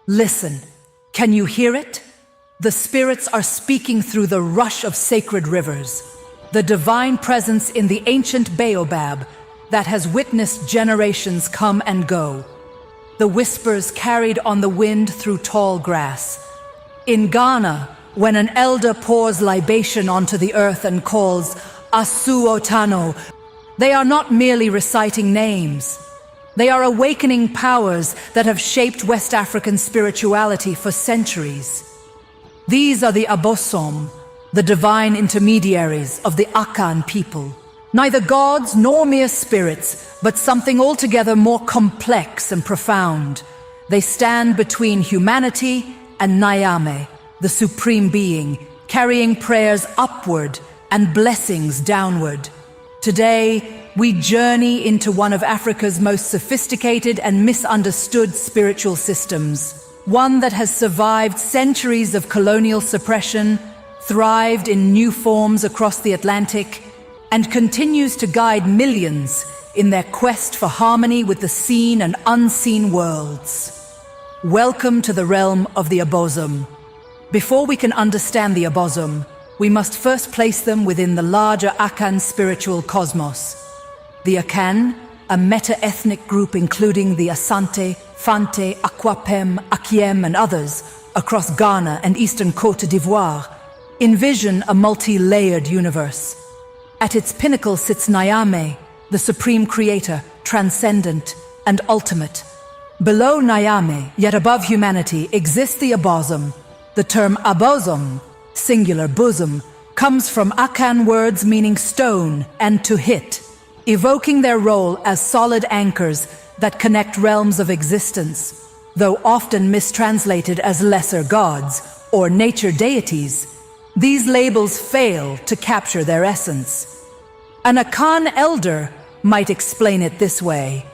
Listen, can you hear it? The spirits are speaking through the rush of sacred rivers, the divine presence in the ancient baobab that has witnessed generations come and go. The whispers carried on the wind through tall grass. In Ghana, when an elder pours libation onto the earth and calls Asuotano, they are not merely reciting names. They are awakening powers that have shaped West African spirituality for centuries. These are the Abosom, the divine intermediaries of the Akan people. Neither gods nor mere spirits, but something altogether more complex and profound. They stand between humanity and Nyame, the supreme being, carrying prayers upward and blessings downward. Today, we journey into one of Africa's most sophisticated and misunderstood spiritual systems, one that has survived centuries of colonial suppression, thrived in new forms across the Atlantic, and continues to guide millions in their quest for harmony with the seen and unseen worlds. Welcome to the realm of the Abosom. Before we can understand the Abosom, we must first place them within the larger Akan spiritual cosmos. The Akan, a meta-ethnic group including the Asante, Fante, Akwapem, Akiem and others across Ghana and eastern Côte d'Ivoire, envision a multi-layered universe. At its pinnacle sits Nyame, the supreme creator, transcendent and ultimate. Below Nyame, yet above humanity, exists the Abosom. The term Abosom, singular bosom, comes from Akan words meaning stone and to hit, evoking their role as solid anchors that connect realms of existence, though often mistranslated as lesser gods or nature deities. These labels fail to capture their essence. An Akan elder might explain it this way.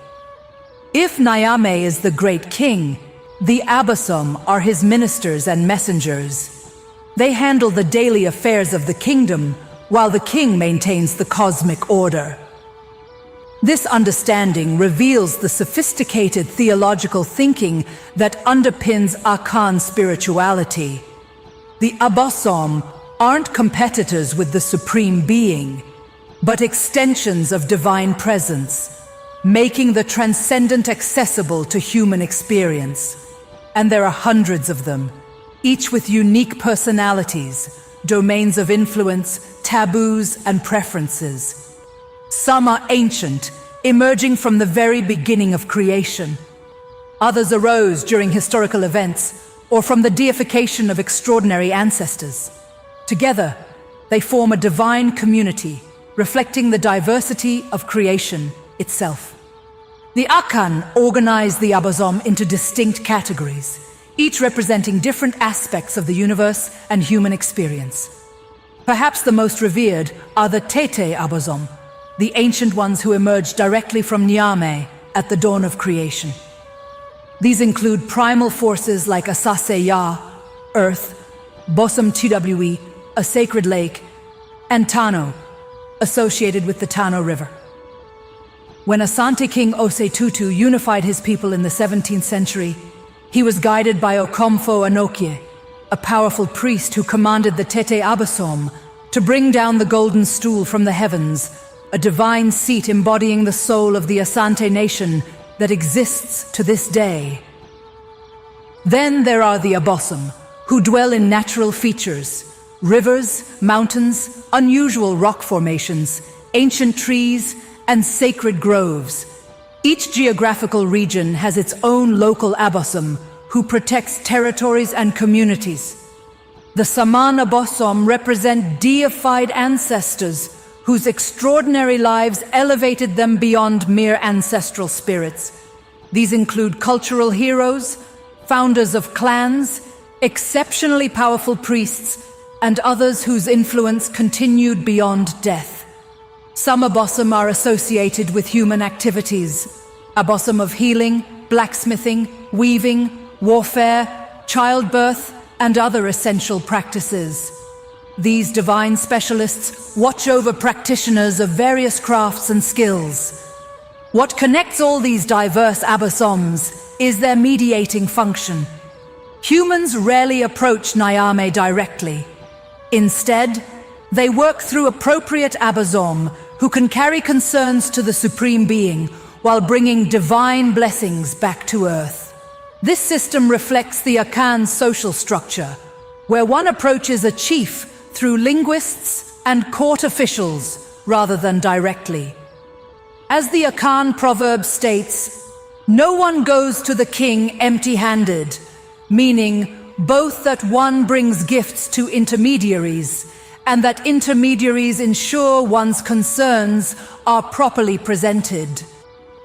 If Nyame is the great king, the Abosom are his ministers and messengers. They handle the daily affairs of the kingdom, while the king maintains the cosmic order. This understanding reveals the sophisticated theological thinking that underpins Akan spirituality. The Abosom aren't competitors with the Supreme Being, but extensions of divine presence, making the transcendent accessible to human experience. And there are hundreds of them, each with unique personalities, domains of influence, taboos, and preferences. Some are ancient, emerging from the very beginning of creation. Others arose during historical events or from the deification of extraordinary ancestors. Together, they form a divine community, reflecting the diversity of creation itself. The Akan organize the Abosom into distinct categories, each representing different aspects of the universe and human experience. Perhaps the most revered are the Tete Abosom, the ancient ones who emerged directly from Nyame at the dawn of creation. These include primal forces like Asase Ya, Earth, Bosom Twe, a sacred lake, and Tano, associated with the Tano River. When Asante King Osetutu unified his people in the 17th century, he was guided by Okomfo Anokye, a powerful priest who commanded the Tete Abosom to bring down the golden stool from the heavens, a divine seat embodying the soul of the Asante nation that exists to this day. Then there are the Abosom, who dwell in natural features, rivers, mountains, unusual rock formations, ancient trees, and sacred groves. Each geographical region has its own local Abosom, who protects territories and communities. The Saman Abosom represent deified ancestors whose extraordinary lives elevated them beyond mere ancestral spirits. These include cultural heroes, founders of clans, exceptionally powerful priests, and others whose influence continued beyond death. Some Abosom are associated with human activities, Abosom of healing, blacksmithing, weaving, warfare, childbirth, and other essential practices. These divine specialists watch over practitioners of various crafts and skills. What connects all these diverse Abosoms is their mediating function, Humans rarely approach Nyame directly. Instead, they work through appropriate Abosom, who can carry concerns to the Supreme Being while bringing divine blessings back to Earth. This system reflects the Akan social structure, where one approaches a chief through linguists and court officials rather than directly. As the Akan proverb states, "No one goes to the king empty-handed," meaning both that one brings gifts to intermediaries and that intermediaries ensure one's concerns are properly presented.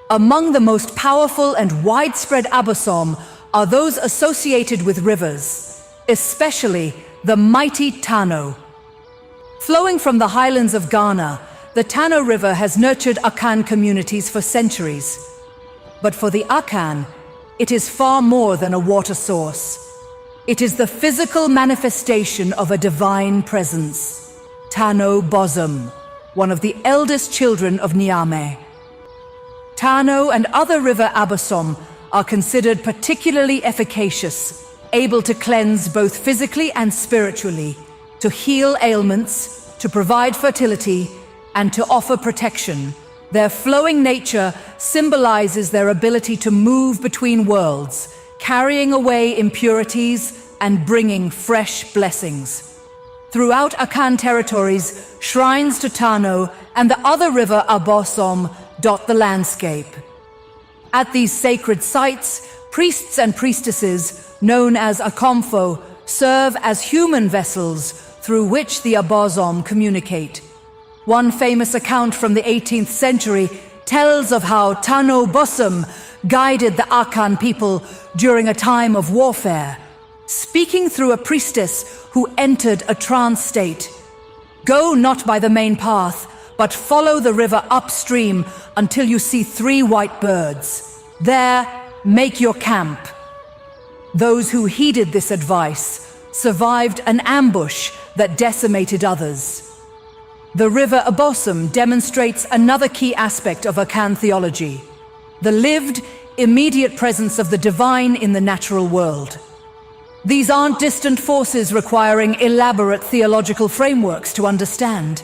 Among the most powerful and widespread Abosom are those associated with rivers, especially the mighty Tano. Flowing from the highlands of Ghana, the Tano River has nurtured Akan communities for centuries. But for the Akan, it is far more than a water source. It is the physical manifestation of a divine presence. Tano Bosom, one of the eldest children of Nyame. Tano and other river Abosom are considered particularly efficacious, able to cleanse both physically and spiritually, to heal ailments, to provide fertility, and to offer protection. Their flowing nature symbolizes their ability to move between worlds, carrying away impurities and bringing fresh blessings. Throughout Akan territories, shrines to Tano and the other river Abosom dot the landscape. At these sacred sites, priests and priestesses, known as Akomfo, serve as human vessels through which the Abosom communicate. One famous account from the 18th century tells of how Tano Bosom guided the Akan people during a time of warfare, speaking through a priestess who entered a trance state. "Go not by the main path, but follow the river upstream until you see 3 white birds. There, make your camp." Those who heeded this advice survived an ambush that decimated others. The river Abosom demonstrates another key aspect of Akan theology: the lived, immediate presence of the divine in the natural world. These aren't distant forces requiring elaborate theological frameworks to understand.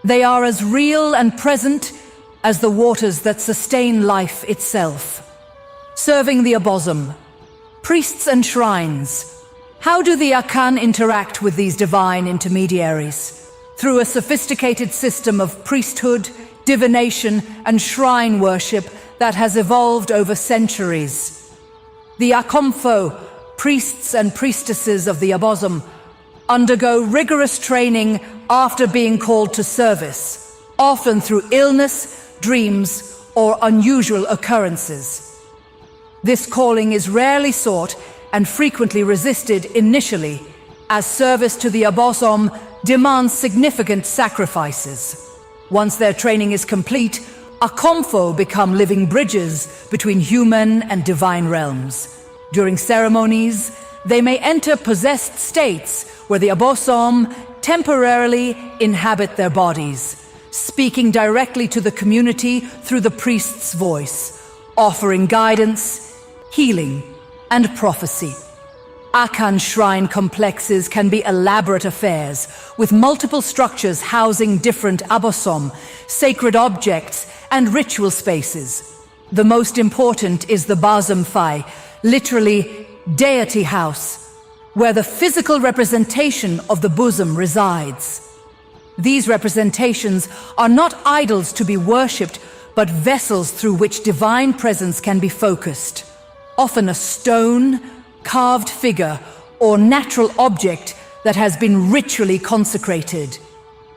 They are as real and present as the waters that sustain life itself. Serving the Abosom, priests and shrines. How do the Akan interact with these divine intermediaries? Through a sophisticated system of priesthood, divination, and shrine worship that has evolved over centuries. The Akomfo, priests and priestesses of the Abosom, undergo rigorous training after being called to service, often through illness, dreams, or unusual occurrences. This calling is rarely sought and frequently resisted initially, as service to the Abosom demands significant sacrifices. Once their training is complete, Akomfo become living bridges between human and divine realms. During ceremonies, they may enter possessed states where the Abosom temporarily inhabit their bodies, speaking directly to the community through the priest's voice, offering guidance, healing, and prophecy. Akan shrine complexes can be elaborate affairs, with multiple structures housing different Abosom, sacred objects, and ritual spaces. The most important is the Bosom Phai, literally deity house, where the physical representation of the bosom resides. These representations are not idols to be worshipped, but vessels through which divine presence can be focused. Often a stone, carved figure, or natural object that has been ritually consecrated.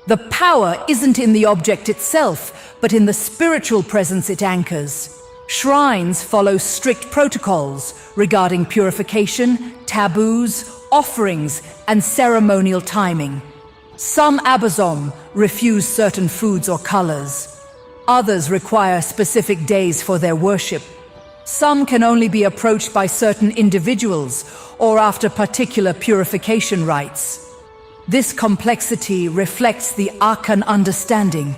The power isn't in the object itself, but in the spiritual presence it anchors. Shrines follow strict protocols regarding purification, taboos, offerings, and ceremonial timing. Some Abosom refuse certain foods or colors. Others require specific days for their worship. Some can only be approached by certain individuals or after particular purification rites. This complexity reflects the Akan understanding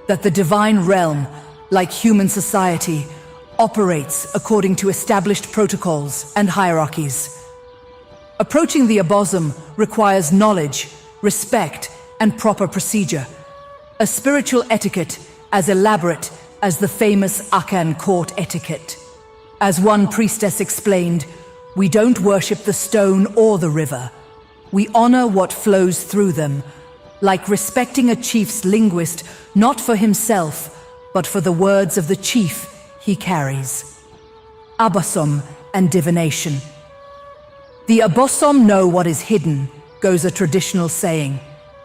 that the divine realm, like human society, operates according to established protocols and hierarchies. Approaching the Abosom requires knowledge, respect, and proper procedure. A spiritual etiquette as elaborate as the famous Akan court etiquette. As one priestess explained, we don't worship the stone or the river. We honor what flows through them, like respecting a chief's linguist, not for himself, but for the words of the chief he carries. Abosom and divination. The Abosom know what is hidden, goes a traditional saying,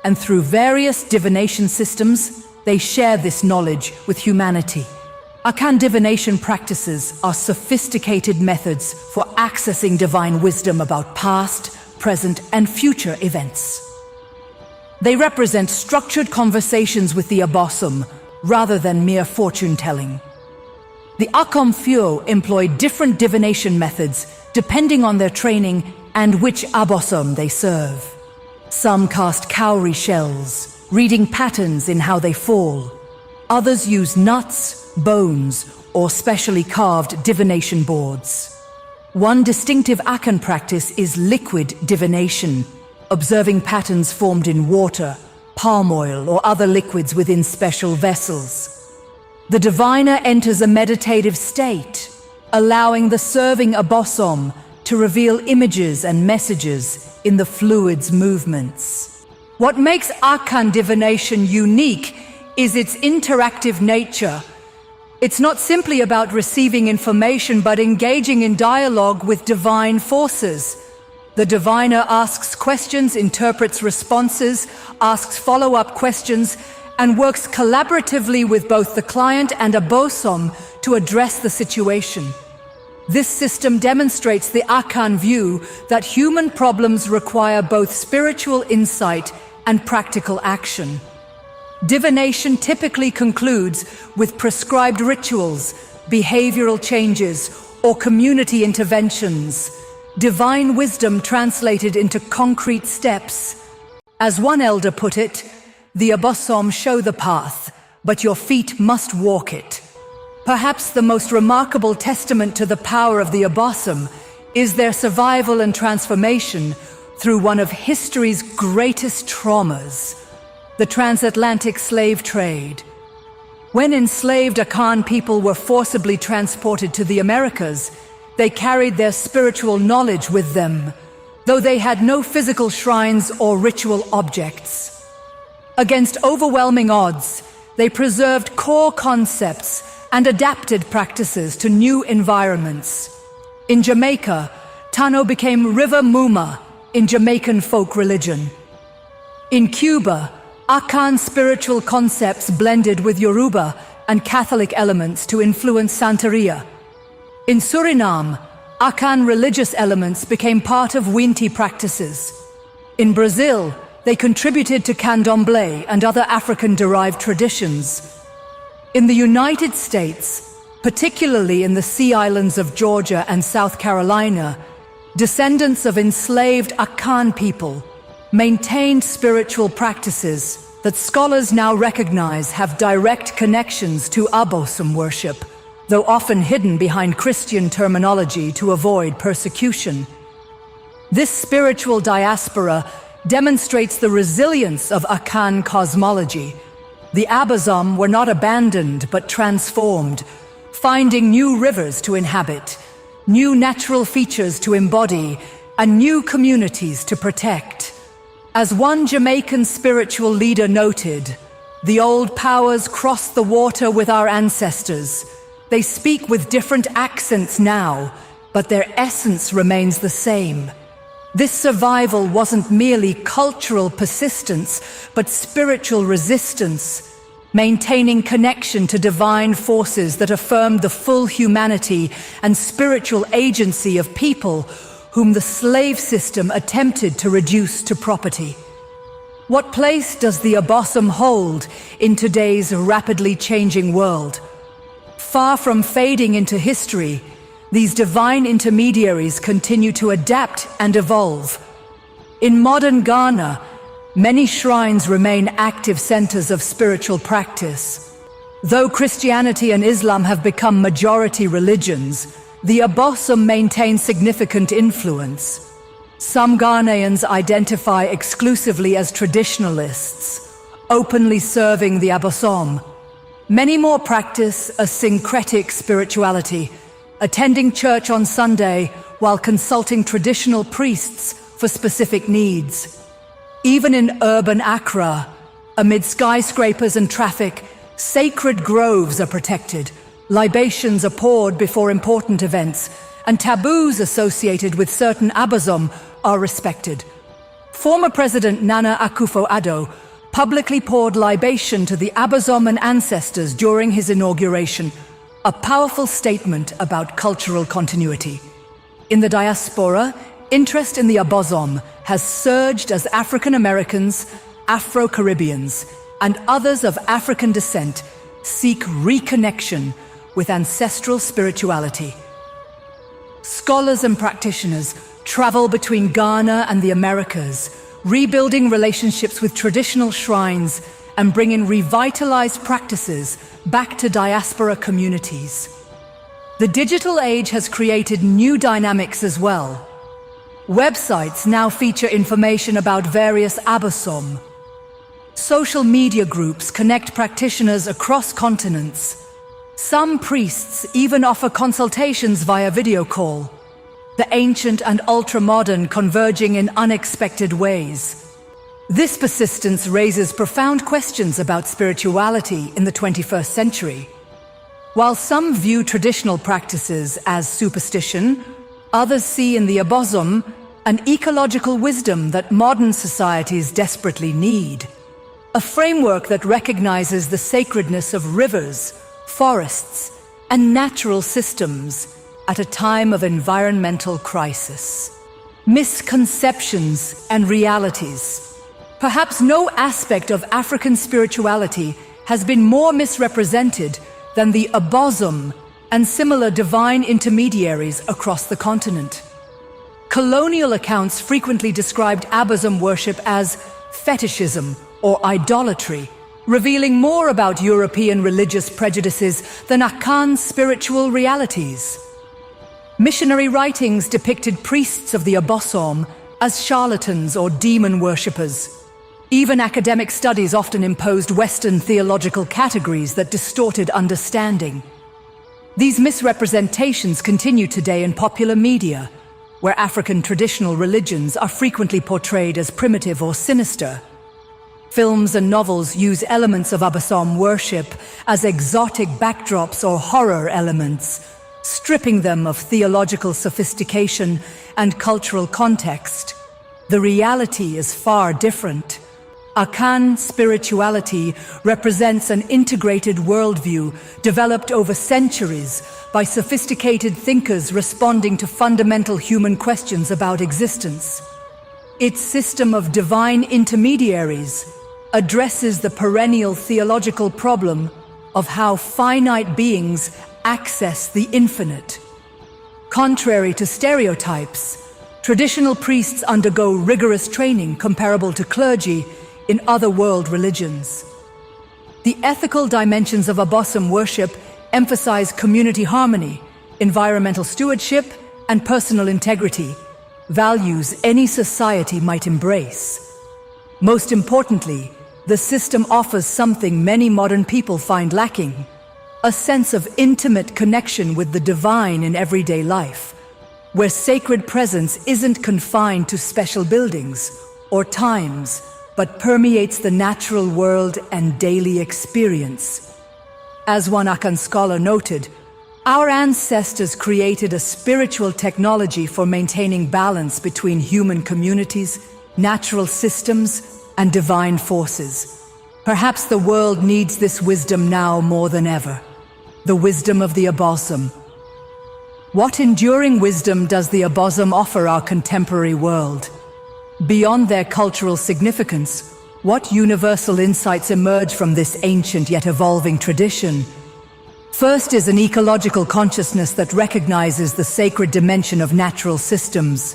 and through various divination systems, they share this knowledge with humanity. Akan divination practices are sophisticated methods for accessing divine wisdom about past, present, and future events. They represent structured conversations with the Abosom, rather than mere fortune-telling. The Akan employ different divination methods depending on their training and which Abosom they serve. Some cast cowrie shells, reading patterns in how they fall. Others use nuts, bones, or specially carved divination boards. One distinctive Akan practice is liquid divination, observing patterns formed in water, palm oil, or other liquids within special vessels. The diviner enters a meditative state, allowing the serving Abosom to reveal images and messages in the fluid's movements. What makes Akan divination unique is its interactive nature. It's not simply about receiving information, but engaging in dialogue with divine forces. The diviner asks questions, interprets responses, asks follow-up questions, and works collaboratively with both the client and Abosom to address the situation. This system demonstrates the Akan view that human problems require both spiritual insight and practical action. Divination typically concludes with prescribed rituals, behavioral changes, or community interventions. Divine wisdom translated into concrete steps. As one elder put it, the Abosom show the path, but your feet must walk it. Perhaps the most remarkable testament to the power of the Abosom is their survival and transformation through one of history's greatest traumas, the transatlantic slave trade. When enslaved Akan people were forcibly transported to the Americas, they carried their spiritual knowledge with them, though they had no physical shrines or ritual objects. Against overwhelming odds, they preserved core concepts and adapted practices to new environments. In Jamaica, Tano became River Muma in Jamaican folk religion. In Cuba, Akan spiritual concepts blended with Yoruba and Catholic elements to influence Santeria. In Suriname, Akan religious elements became part of Winti practices. In Brazil, they contributed to candomblé and other African-derived traditions. In the United States, particularly in the Sea Islands of Georgia and South Carolina, descendants of enslaved Akan people maintained spiritual practices that scholars now recognize have direct connections to Abosom worship, though often hidden behind Christian terminology to avoid persecution. This spiritual diaspora demonstrates the resilience of Akan cosmology. The Abosom were not abandoned but transformed, finding new rivers to inhabit, new natural features to embody, and new communities to protect. As one Jamaican spiritual leader noted, the old powers crossed the water with our ancestors. They speak with different accents now, but their essence remains the same. This survival wasn't merely cultural persistence, but spiritual resistance, maintaining connection to divine forces that affirmed the full humanity and spiritual agency of people whom the slave system attempted to reduce to property. What place does the Abosom hold in today's rapidly changing world? Far from fading into history, these divine intermediaries continue to adapt and evolve. In modern Ghana, many shrines remain active centers of spiritual practice. Though Christianity and Islam have become majority religions, the Abosom maintain significant influence. Some Ghanaians identify exclusively as traditionalists, openly serving the Abosom. Many more practice a syncretic spirituality, attending church on Sunday while consulting traditional priests for specific needs. Even in urban Accra, amid skyscrapers and traffic, sacred groves are protected, libations are poured before important events, and taboos associated with certain Abosom are respected. Former President Nana Akufo-Addo publicly poured libation to the Abosom and ancestors during his inauguration, a powerful statement about cultural continuity. In the diaspora, interest in the Abosom has surged as African Americans, Afro-Caribbeans, and others of African descent seek reconnection with ancestral spirituality. Scholars and practitioners travel between Ghana and the Americas, rebuilding relationships with traditional shrines and bringing revitalized practices back to diaspora communities. The digital age has created new dynamics as well. Websites now feature information about various Abosom. Social media groups connect practitioners across continents. Some priests even offer consultations via video call, the ancient and ultra-modern converging in unexpected ways. This persistence raises profound questions about spirituality in the 21st century. While some view traditional practices as superstition, others see in the Abosom an ecological wisdom that modern societies desperately need. A framework that recognizes the sacredness of rivers, forests, and natural systems at a time of environmental crisis. Misconceptions and realities. Perhaps no aspect of African spirituality has been more misrepresented than the Abosom and similar divine intermediaries across the continent. Colonial accounts frequently described Abosom worship as fetishism or idolatry, revealing more about European religious prejudices than Akan's spiritual realities. Missionary writings depicted priests of the Abosom as charlatans or demon worshippers. Even academic studies often imposed Western theological categories that distorted understanding. These misrepresentations continue today in popular media, where African traditional religions are frequently portrayed as primitive or sinister. Films and novels use elements of Abosom worship as exotic backdrops or horror elements, stripping them of theological sophistication and cultural context. The reality is far different. Akan spirituality represents an integrated worldview developed over centuries by sophisticated thinkers responding to fundamental human questions about existence. Its system of divine intermediaries addresses the perennial theological problem of how finite beings access the infinite. Contrary to stereotypes, traditional priests undergo rigorous training comparable to clergy in other world religions. The ethical dimensions of Abosom worship emphasize community harmony, environmental stewardship, and personal integrity, values any society might embrace. Most importantly, the system offers something many modern people find lacking: a sense of intimate connection with the divine in everyday life, where sacred presence isn't confined to special buildings or times, but permeates the natural world and daily experience. As one Akan scholar noted, our ancestors created a spiritual technology for maintaining balance between human communities, natural systems, and divine forces. Perhaps the world needs this wisdom now more than ever. The wisdom of the Abosom. What enduring wisdom does the Abosom offer our contemporary world? Beyond their cultural significance, what universal insights emerge from this ancient yet evolving tradition? First is an ecological consciousness that recognizes the sacred dimension of natural systems.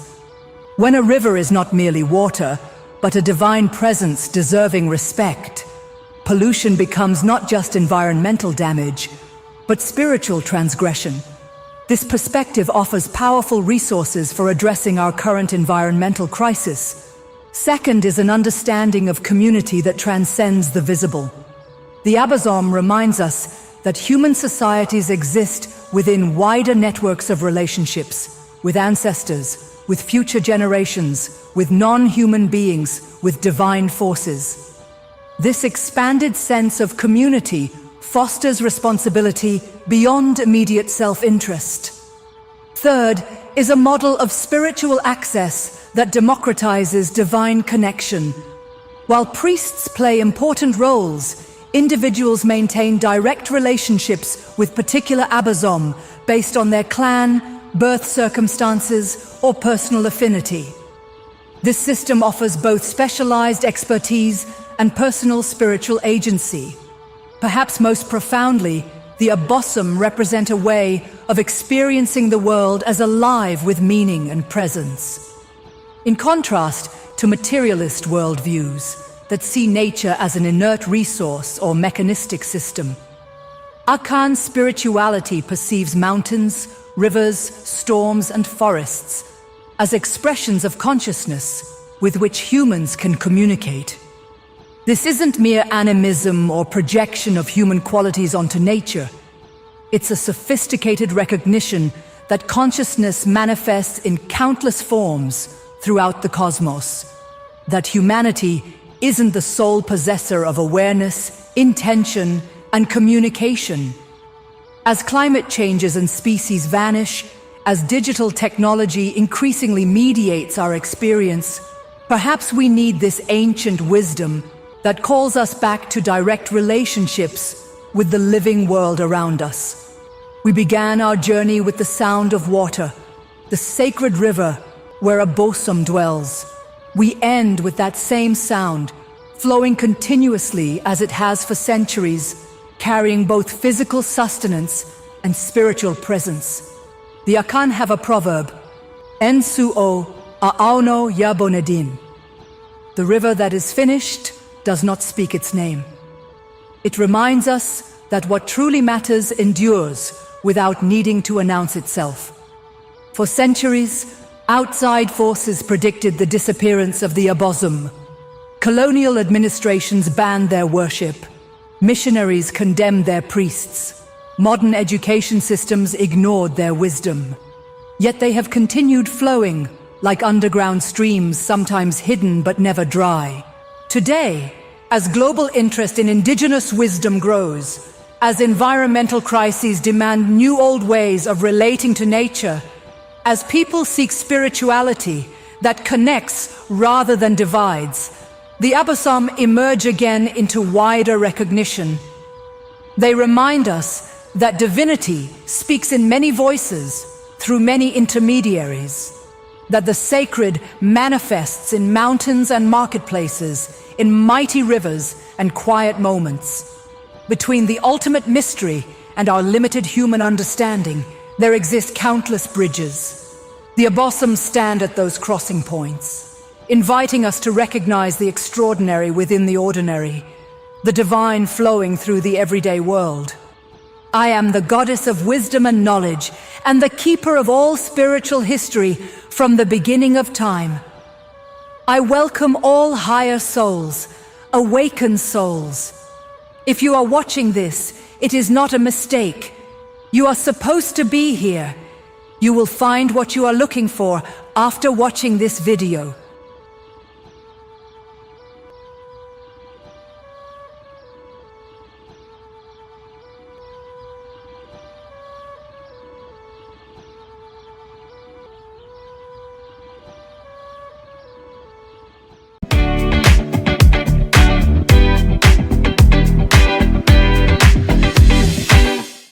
When a river is not merely water, but a divine presence deserving respect, pollution becomes not just environmental damage, but spiritual transgression. This perspective offers powerful resources for addressing our current environmental crisis. Second is an understanding of community that transcends the visible. The Abosom reminds us that human societies exist within wider networks of relationships, with ancestors, with future generations, with non-human beings, with divine forces. This expanded sense of community fosters responsibility beyond immediate self-interest. Third is a model of spiritual access that democratizes divine connection. While priests play important roles, individuals maintain direct relationships with particular Abosom based on their clan, birth circumstances, or personal affinity. This system offers both specialized expertise and personal spiritual agency. Perhaps most profoundly, the Abosom represent a way of experiencing the world as alive with meaning and presence. In contrast to materialist worldviews that see nature as an inert resource or mechanistic system, Akan spirituality perceives mountains, rivers, storms, and forests as expressions of consciousness with which humans can communicate. This isn't mere animism or projection of human qualities onto nature. It's a sophisticated recognition that consciousness manifests in countless forms throughout the cosmos, that humanity isn't the sole possessor of awareness, intention, and communication. As climate changes and species vanish, as digital technology increasingly mediates our experience, perhaps we need this ancient wisdom that calls us back to direct relationships with the living world around us. We began our journey with the sound of water, the sacred river where Abosom dwells. We end with that same sound, flowing continuously as it has for centuries, carrying both physical sustenance and spiritual presence. The Akan have a proverb, "Ensuo aauno yabonedin." The river that is finished does not speak its name. It reminds us that what truly matters endures without needing to announce itself. For centuries, outside forces predicted the disappearance of the Abosom. Colonial administrations banned their worship. Missionaries condemned their priests. Modern education systems ignored their wisdom. Yet they have continued flowing, like underground streams, sometimes hidden but never dry. Today, as global interest in indigenous wisdom grows, as environmental crises demand new old ways of relating to nature, as people seek spirituality that connects rather than divides, the Abosom emerge again into wider recognition. They remind us that divinity speaks in many voices, through many intermediaries, that the sacred manifests in mountains and marketplaces, in mighty rivers and quiet moments. Between the ultimate mystery and our limited human understanding, there exist countless bridges. The Abosom stand at those crossing points, inviting us to recognize the extraordinary within the ordinary, the divine flowing through the everyday world. I am the goddess of wisdom and knowledge, and the keeper of all spiritual history from the beginning of time. I welcome all higher souls, awakened souls. If you are watching this, it is not a mistake. You are supposed to be here. You will find what you are looking for after watching this video.